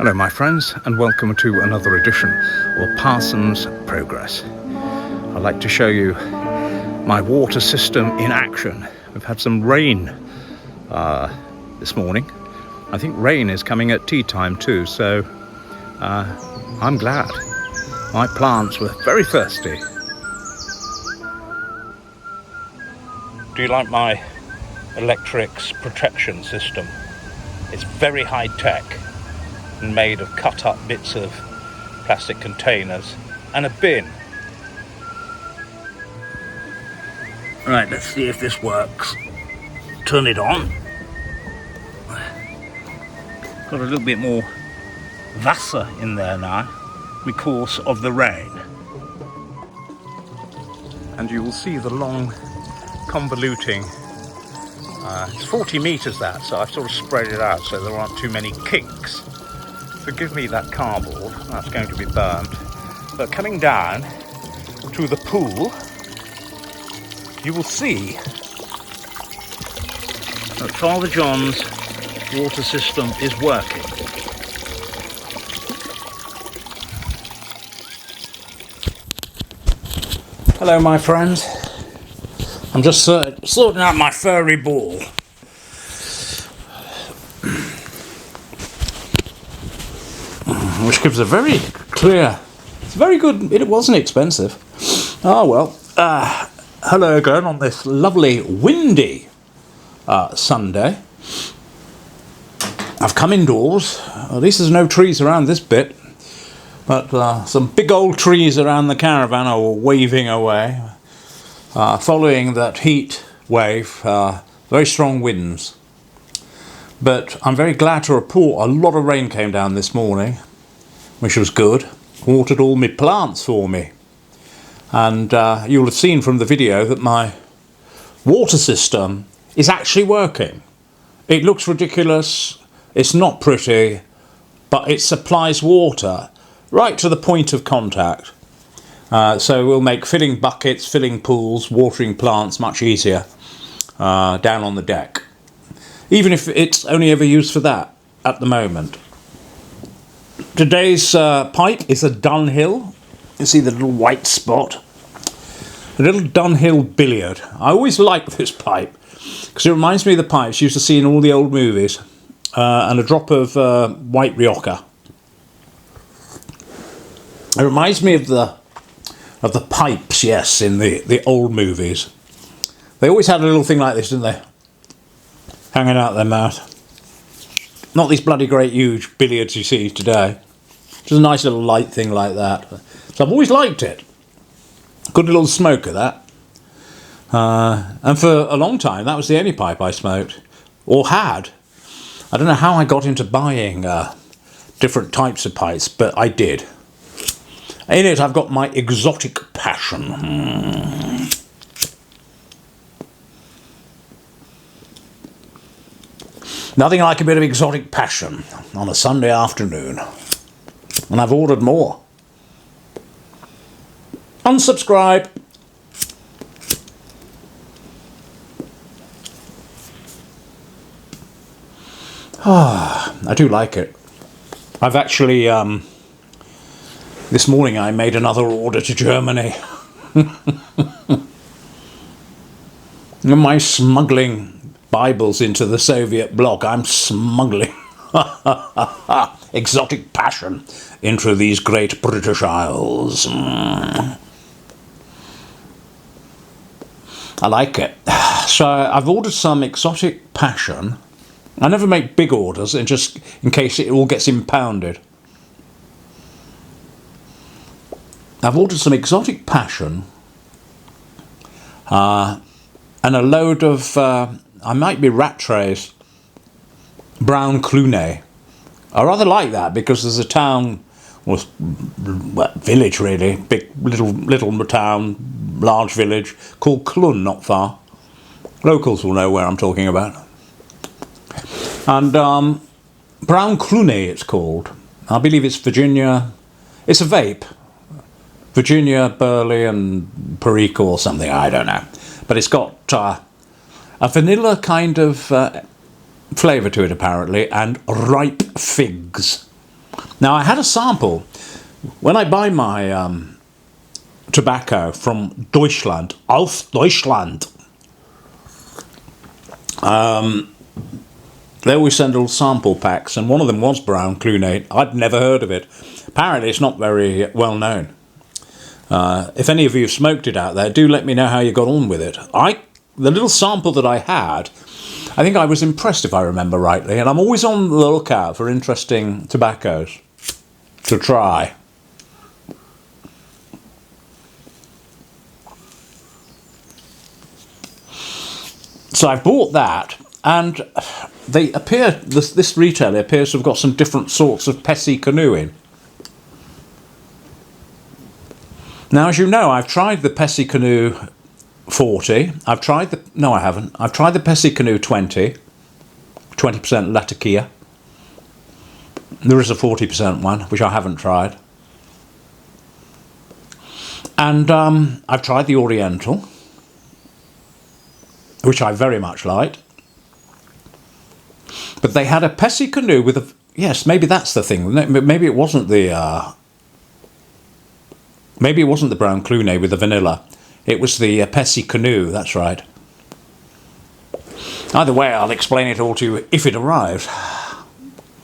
Hello my friends, and welcome to another edition of Parsons Progress. I'd like to show you my water system in action. We've had some rain this morning. I think rain is coming at tea time too, so I'm glad. My plants were very thirsty. Do you like my electrics protection system? It's very high tech and made of cut up bits of plastic containers and a bin. Right, let's see if this works. Turn it on. Got a little bit more Wasser in there now because of the rain. And you will see the long convoluting, it's 40 meters that, so I've sort of spread it out so there aren't too many kinks. Forgive me that cardboard, that's going to be burned. But coming down to the pool, you will see that Father John's water system is working. Hello my friends, I'm just sorting out my furry ball. Which gives a very clear, it's very good, it wasn't expensive. Oh well, hello again on this lovely windy Sunday. I've come indoors, at least there's no trees around this bit, but some big old trees around the caravan are waving away, following that heat wave, very strong winds. But I'm very glad to report a lot of rain came down this morning, which was good. Watered all my plants for me. And you'll have seen from the video that my water system is actually working. It looks ridiculous, it's not pretty, but it supplies water right to the point of contact. So we'll make filling buckets, filling pools, watering plants much easier down on the deck. Even if it's only ever used for that at the moment. Today's pipe is a Dunhill. You see the little white spot? A little Dunhill billiard. I always liked this pipe because it reminds me of the pipes you used to see in all the old movies, and a drop of white Rioja. It reminds me of the pipes, yes, in the old movies. They always had a little thing like this, didn't they? Hanging out their mouth. Not these bloody great huge billiards you see today. Just a nice little light thing like that. So I've always liked it. Good little smoker, that. And for a long time, that was the only pipe I smoked. Or had. I don't know how I got into buying different types of pipes, but I did. In it, I've got my exotic passion. Nothing like a bit of exotic passion on a Sunday afternoon. And I've ordered more. Unsubscribe. I do like it. I've actually, this morning I made another order to Germany. Am I smuggling Bibles into the Soviet bloc? I'm smuggling exotic passion into these great British Isles. I like it. So I've ordered some exotic passion. I never make big orders, and just in case it all gets impounded. I've ordered some exotic passion and a load of I might be rat trays, brown Cluny. I rather like that because there's a town, well, village really, big little town, large village called Clun, not far. Locals will know where I'm talking about. And brown Cluny it's called. I believe it's Virginia. It's a vape. Virginia, Burley and Perique or something, I don't know. But it's got a vanilla kind of flavour to it apparently, and ripe figs. Now, I had a sample. When I buy my tobacco from Deutschland, aus Deutschland, they always send little sample packs, and one of them was brown clunate. I'd never heard of it. Apparently, it's not very well known. If any of you have smoked it out there, do let me know how you got on with it. The little sample that I had, I think I was impressed, if I remember rightly, and I'm always on the lookout for interesting tobaccos to try. So I bought that, and they appear, this retailer appears to have got some different sorts of Pessi Canoe in. Now, as you know, I've tried the Pessi Canoe 40. I've tried the... No, I haven't. I've tried the Pessi Canoe 20. 20% Latakia. There is a 40% one, which I haven't tried. And I've tried the Oriental, which I very much liked. But they had a Pessi Canoe with a... Yes, maybe that's the thing. Maybe it wasn't the... Maybe it wasn't the brown clunate with the vanilla. It was the Pessi Canoe, that's right. Either way, I'll explain it all to you if it arrives.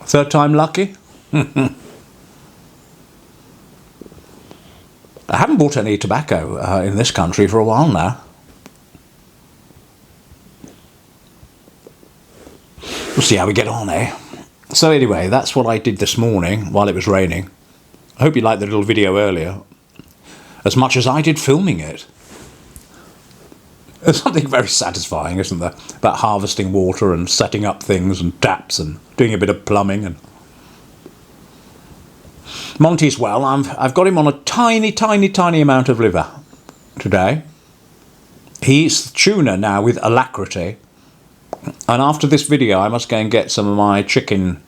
Third time lucky? I haven't bought any tobacco in this country for a while now. We'll see how we get on, eh? So anyway, that's what I did this morning while it was raining. I hope you liked the little video earlier, as much as I did filming it. There's something very satisfying, isn't there, about harvesting water and setting up things and taps and doing a bit of plumbing. And Monty's well. I've got him on a tiny, tiny, tiny amount of liver today. He eats tuna now with alacrity. And after this video, I must go and get some of my chicken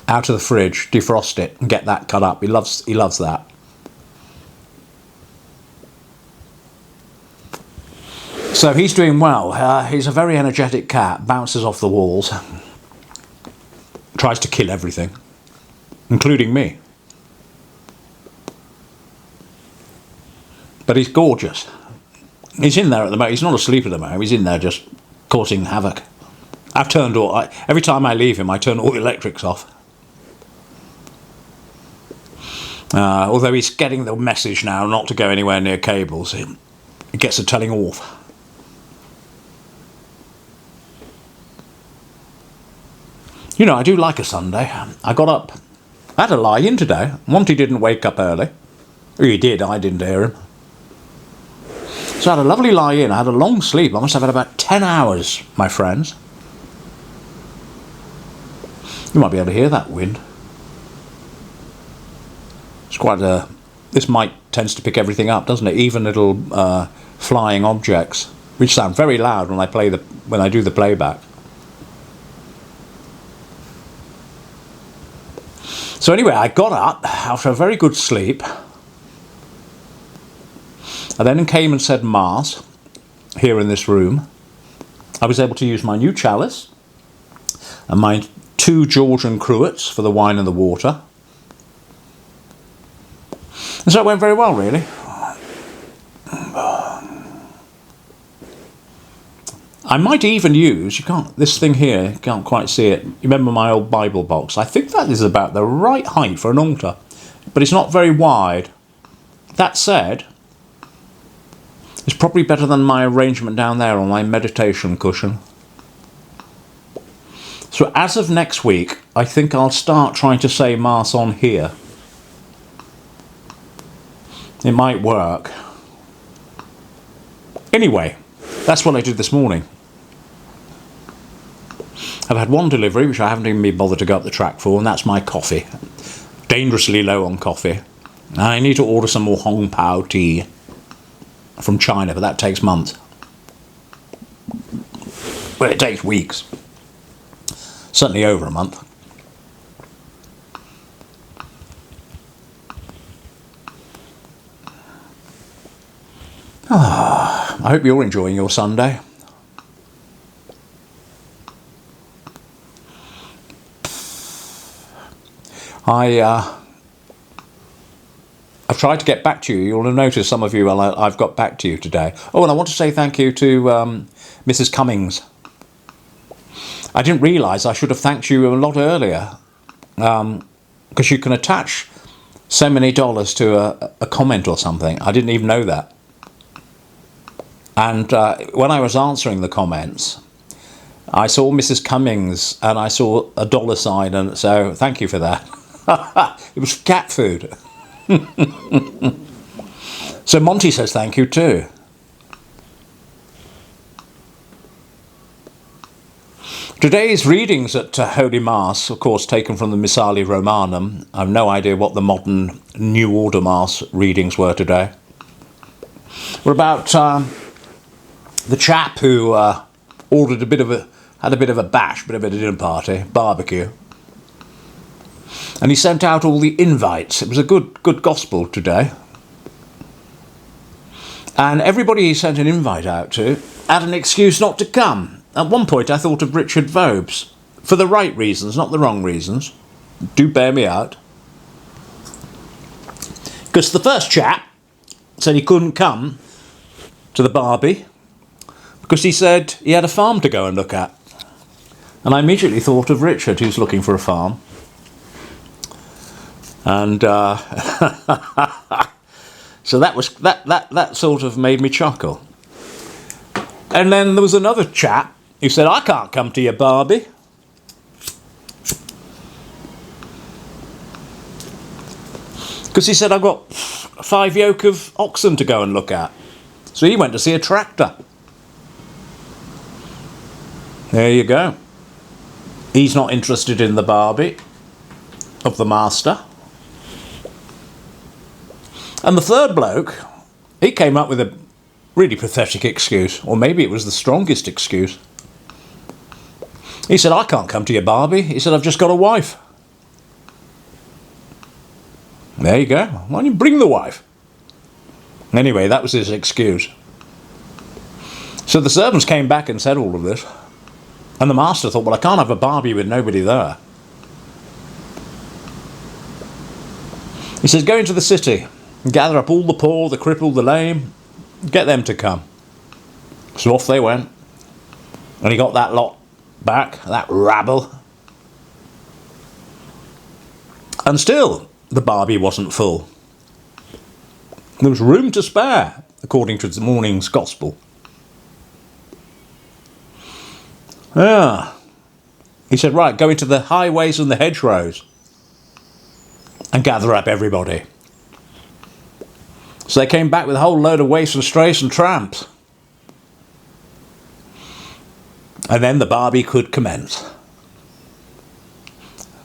out of the fridge, defrost it, and get that cut up. He loves that. So he's doing well. He's a very energetic cat, bounces off the walls, tries to kill everything, including me. But he's gorgeous. He's in there at the moment. He's not asleep at the moment. He's in there just causing havoc. I've turned every time I leave him, I turn all the electrics off. Although he's getting the message now not to go anywhere near cables. He gets a telling off. You know, I do like a Sunday. I got up. I had a lie-in today. Monty didn't wake up early. He did, I didn't hear him. So I had a lovely lie-in. I had a long sleep. I must have had about 10 hours, my friends. You might be able to hear that wind. It's quite a... This mic tends to pick everything up, doesn't it? Even little flying objects, which sound very loud when I do the playback. So anyway, I got up after a very good sleep. I then came and said Mass here in this room. I was able to use my new chalice and my 2 Georgian cruets for the wine and the water. And so it went very well, really. I might even use, this thing here, you can't quite see it. You remember my old Bible box? I think that is about the right height for an altar, but it's not very wide. That said, it's probably better than my arrangement down there on my meditation cushion. So as of next week, I think I'll start trying to say Mass on here. It might work. Anyway, that's what I did this morning. I've had one delivery, which I haven't even been bothered to go up the track for, and that's my coffee. Dangerously low on coffee. I need to order some more Hong Pao tea from China, but that takes months. Well, it takes weeks. Certainly over a month. I hope you're enjoying your Sunday. I've tried to get back to you. You'll have noticed, some of you, I've got back to you today. Oh, and I want to say thank you to Mrs. Cummings. I didn't realise I should have thanked you a lot earlier, because you can attach so many dollars to a comment or something. I didn't even know that. And when I was answering the comments, I saw Mrs. Cummings and I saw a dollar sign, and so thank you for that. It was cat food. So Monty says thank you too. Today's readings at Holy Mass, of course, taken from the Missale Romanum. I have no idea what the modern New Order Mass readings were today. Were about the chap who ordered had a bit of a bash, bit of a dinner party, barbecue, and he sent out all the invites. It was a good gospel today, and everybody he sent an invite out to had an excuse not to come. At one point I thought of Richard Vobes, for the right reasons, not the wrong reasons. Do bear me out. Because the first chap said he couldn't come to the Barbie because he said he had a farm to go and look at. And I immediately thought of Richard, who's looking for a farm. And so that sort of made me chuckle. And then there was another chap who said, I can't come to your Barbie. Because he said, I've got 5 yoke of oxen to go and look at. So he went to see a tractor. There you go. He's not interested in the Barbie of the master. And the third bloke, he came up with a really pathetic excuse, or maybe it was the strongest excuse. He said, I can't come to your Barbie. He said, I've just got a wife. There you go. Why don't you bring the wife? Anyway, that was his excuse. So the servants came back and said all of this. And the master thought, well, I can't have a Barbie with nobody there. He says, go into the city and gather up all the poor, the crippled, the lame, get them to come. So off they went. And he got that lot back, that rabble. And still, the Barbie wasn't full. There was room to spare, according to the morning's gospel. Yeah. He said, right, go into the highways and the hedgerows and gather up everybody. So they came back with a whole load of waifs and strays and tramps. And then the Barbie could commence.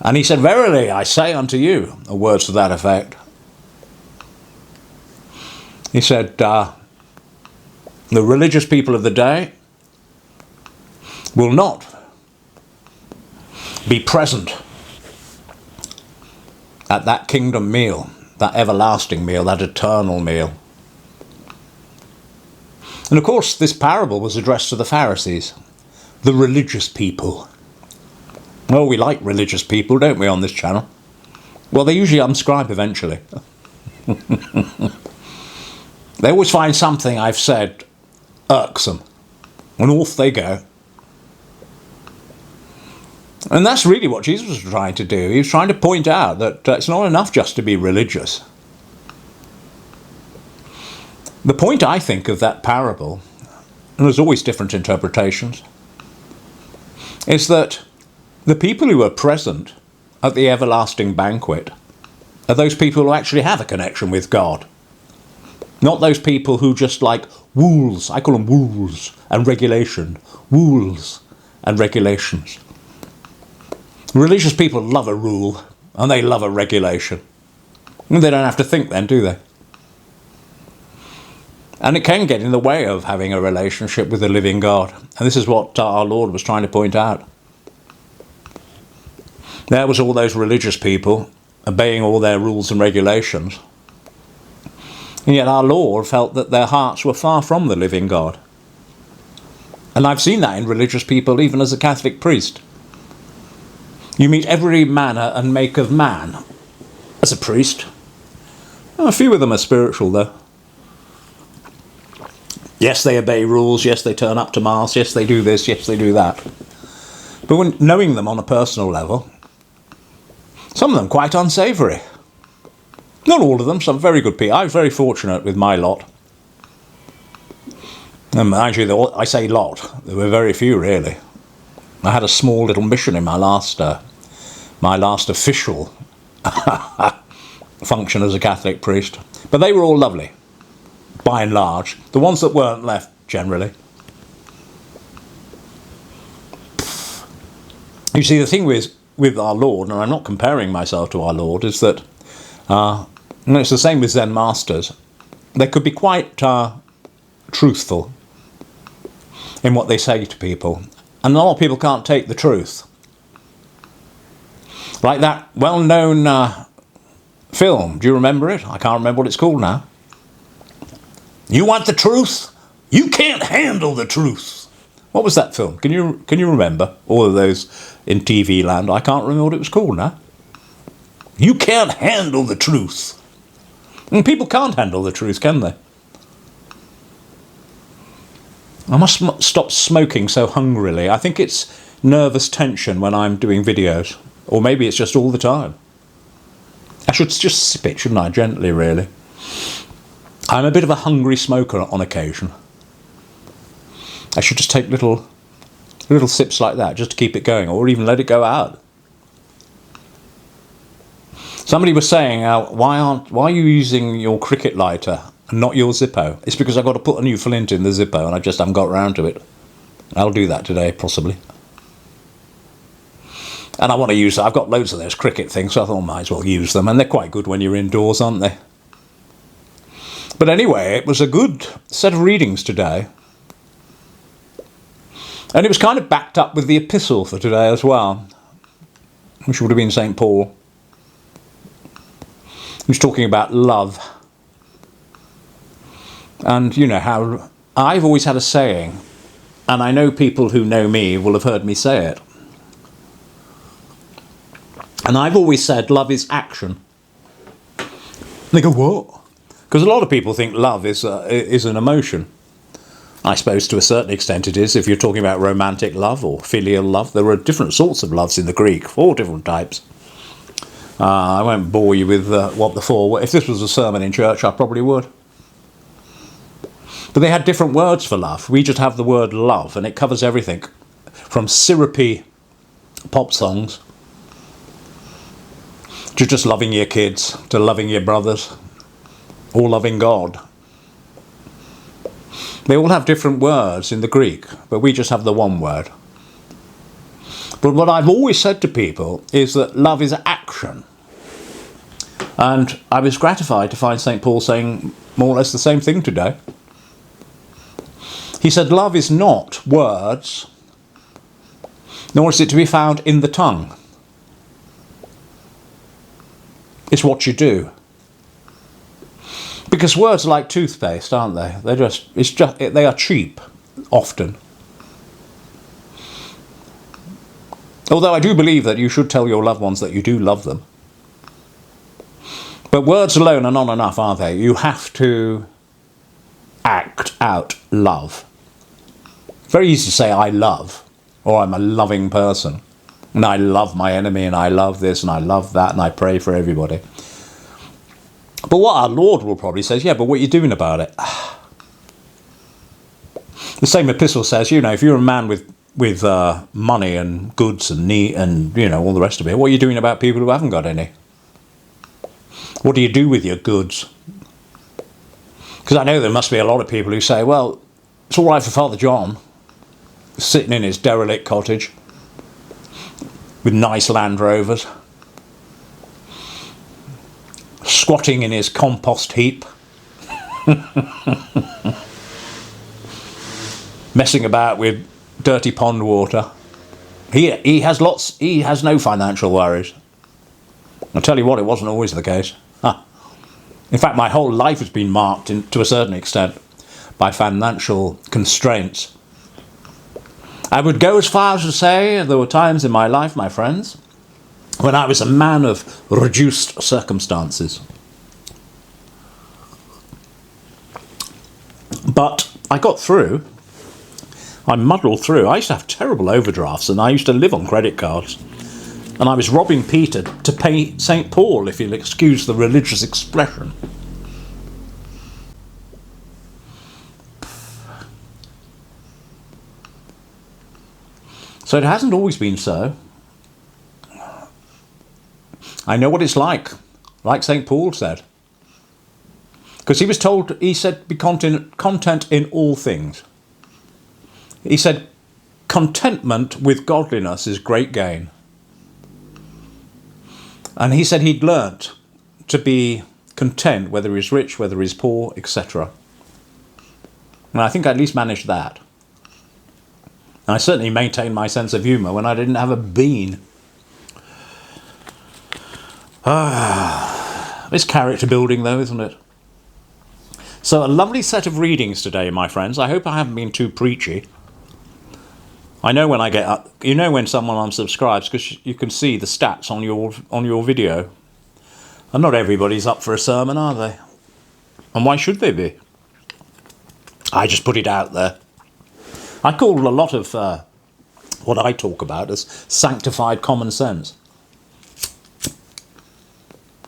And he said, verily, I say unto you, or words to that effect. He said, the religious people of the day will not be present at that kingdom meal, that everlasting meal, that eternal meal. And of course, this parable was addressed to the Pharisees, the religious people. Well, we like religious people, don't we, on this channel? Well, they usually unscribe eventually. They always find something I've said irksome, and off they go. And that's really what Jesus was trying to do. He was trying to point out that it's not enough just to be religious. The point, I think, of that parable, and there's always different interpretations, is that the people who are present at the everlasting banquet are those people who actually have a connection with God. Not those people who just like rules. I call them rules and regulation. Rules and regulations. Religious people love a rule and they love a regulation. And they don't have to think then, do they? And it can get in the way of having a relationship with the living God. And this is what our Lord was trying to point out. There was all those religious people obeying all their rules and regulations. And yet our Lord felt that their hearts were far from the living God. And I've seen that in religious people, even as a Catholic priest. You meet every manner and make of man as a priest. A few of them are spiritual, though. Yes, they obey rules. Yes, they turn up to Mass. Yes, they do this. Yes, they do that. But when knowing them on a personal level, some of them quite unsavoury. Not all of them, some very good people. I was very fortunate with my lot. And mind you, I say lot, there were very few really. I had a small little mission in my last official function as a Catholic priest. But they were all lovely, by and large. The ones that weren't left, generally. You see, the thing with our Lord, and I'm not comparing myself to our Lord, is that it's the same with Zen masters. They could be quite truthful in what they say to people. And a lot of people can't take the truth. Like that well-known film, do you remember it? I can't remember what it's called now. You want the truth? You can't handle the truth. What was that film? Can you remember? All of those in TV land. I can't remember what it was called now. You can't handle the truth. And people can't handle the truth, can they? I must stop smoking so hungrily. I think it's nervous tension when I'm doing videos. Or maybe it's just all the time. I should just sip it, shouldn't I? Gently, really. I'm a bit of a hungry smoker on occasion. I should just take little sips like that just to keep it going, or even let it go out. Somebody was saying, why are you using your cricket lighter and not your Zippo? It's because I've got to put a new flint in the Zippo and I just haven't got round to it. I'll do that today, possibly. And I want to use, I've got loads of those cricket things, so I thought I might as well use them. And they're quite good when you're indoors, aren't they? But anyway, it was a good set of readings today. And it was kind of backed up with the epistle for today as well, which would have been St. Paul. He was talking about love. And you know how I've always had a saying, and I know people who know me will have heard me say it. And I've always said love is action. They go, what? Because a lot of people think love is an emotion. I suppose to a certain extent it is, if you're talking about romantic love or filial love. There are different sorts of loves in the Greek, 4 different types. I won't bore you with what the 4 were. If this was a sermon in church, I probably would. But they had different words for love. We just have the word love, and it covers everything. From syrupy pop songs, to just loving your kids, to loving your brothers, or loving God. They all have different words in the Greek, but we just have the one word. But what I've always said to people is that love is action. And I was gratified to find St. Paul saying more or less the same thing today. He said love is not words, nor is it to be found in the tongue. It's what you do. Because words are like toothpaste, aren't they? They are cheap, often. Although I do believe that you should tell your loved ones that you do love them. But words alone are not enough, are they? You have to act out love. Very easy to say, I love, or I'm a loving person, and I love my enemy, and I love this, and I love that, and I pray for everybody. But what our Lord will probably say is, yeah, but what are you doing about it? The same epistle says, you know, if you're a man with money and goods and need and, you know, all the rest of it, what are you doing about people who haven't got any? What do you do with your goods? Because I know there must be a lot of people who say, well, it's all right for Father John sitting in his derelict cottage with nice Land Rovers, squatting in his compost heap, messing about with dirty pond water. He has no financial worries. I'll tell you what, it wasn't always the case. In fact, my whole life has been marked, to a certain extent, by financial constraints. I would go as far as to say there were times in my life, my friends, when I was a man of reduced circumstances. But I got through. I muddled through. I used to have terrible overdrafts, and I used to live on credit cards. And I was robbing Peter to pay St. Paul, if you'll excuse the religious expression. So it hasn't always been so. I know what it's like St. Paul said. Because he was told, he said, be content in all things. He said, contentment with godliness is great gain. And he said he'd learnt to be content, whether he's rich, whether he's poor, etc. And I think I at least managed that. And I certainly maintained my sense of humour when I didn't have a bean. It's character building though, isn't it? So a lovely set of readings today, my friends. I hope I haven't been too preachy. I know when I get up, you know when someone unsubscribes, because you can see the stats on your video. And not everybody's up for a sermon, are they? And why should they be? I just put it out there. I call a lot of what I talk about as sanctified common sense.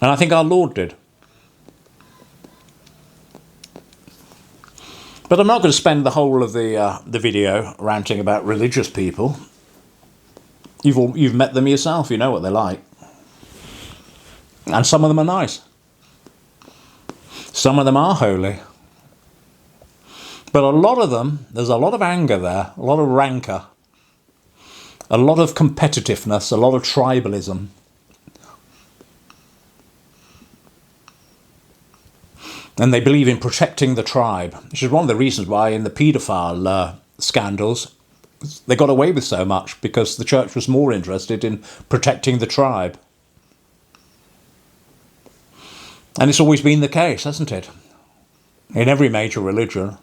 And I think our Lord did. But I'm not going to spend the whole of the video ranting about religious people. You've met them yourself, you know what they're like. And some of them are nice. Some of them are holy. But a lot of them, there's a lot of anger there, a lot of rancour, a lot of competitiveness, a lot of tribalism. And they believe in protecting the tribe, which is one of the reasons why in the paedophile scandals they got away with so much, because the church was more interested in protecting the tribe. And it's always been the case, hasn't it? In every major religion.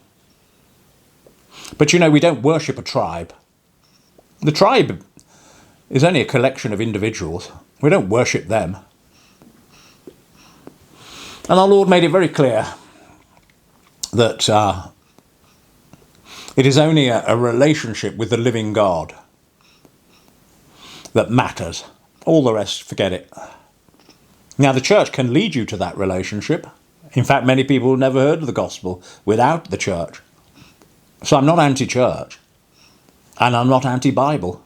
But you know, we don't worship a tribe. The tribe is only a collection of individuals. We don't worship them. And our Lord made it very clear that it is only a relationship with the living God that matters. All the rest, forget it. Now, the church can lead you to that relationship. In fact, many people have never heard of the gospel without the church. So I'm not anti-church, and I'm not anti-Bible.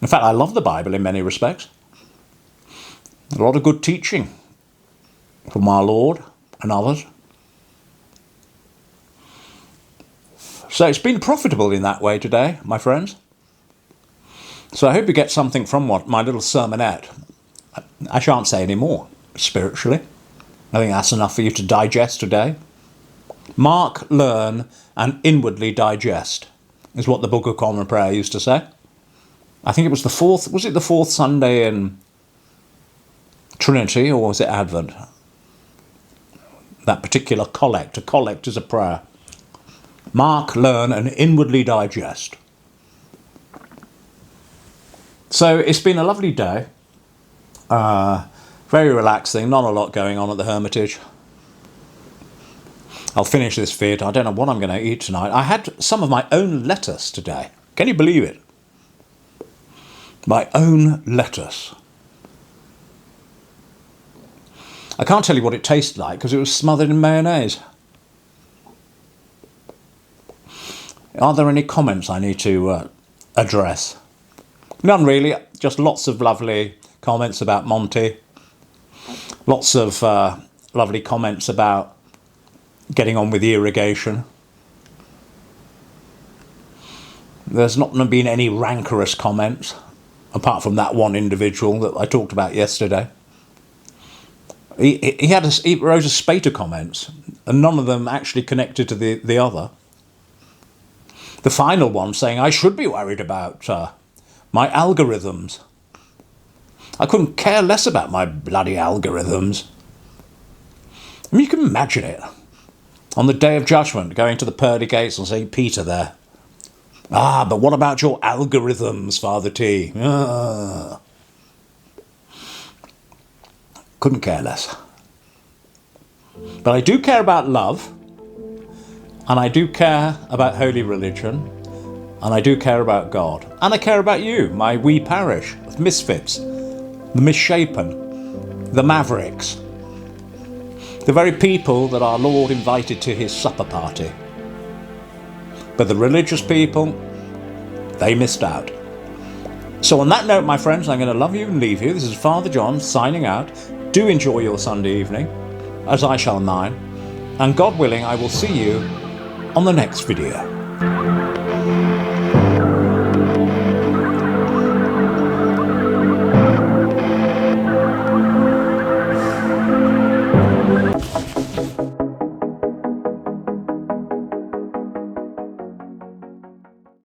In fact, I love the Bible in many respects. A lot of good teaching from our Lord and others. So it's been profitable in that way today, my friends. So I hope you get something from my little sermonette. I shan't say any more, spiritually. I think that's enough for you to digest today. Mark, learn, and inwardly digest, is what the Book of Common Prayer used to say. I think it was the fourth Sunday in Trinity, or was it Advent? That particular collect. A collect is a prayer. Mark, learn, and inwardly digest. So it's been a lovely day. Very relaxing, not a lot going on at the Hermitage. I'll finish this vid. I don't know what I'm going to eat tonight. I had some of my own lettuce today. Can you believe it? My own lettuce. I can't tell you what it tasted like because it was smothered in mayonnaise. Are there any comments I need to address? None really, just lots of lovely comments about Monty. Lots of lovely comments about getting on with the irrigation. There's not been any rancorous comments, apart from that one individual that I talked about yesterday. He wrote a spate of comments, and none of them actually connected to the other. The final one saying I should be worried about my algorithms. I couldn't care less about my bloody algorithms. I mean, you can imagine it. On the day of judgment, going to the pearly gates and St. Peter there. Ah, but what about your algorithms, Father T? Ah. Couldn't care less. But I do care about love, and I do care about holy religion, and I do care about God. And I care about you, my wee parish of misfits, the misshapen, the mavericks, the very people that our Lord invited to his supper party. But the religious people, they missed out. So on that note, my friends, I'm going to love you and leave you. This is Father John signing out. Do enjoy your Sunday evening, as I shall mine. And God willing, I will see you on the next video.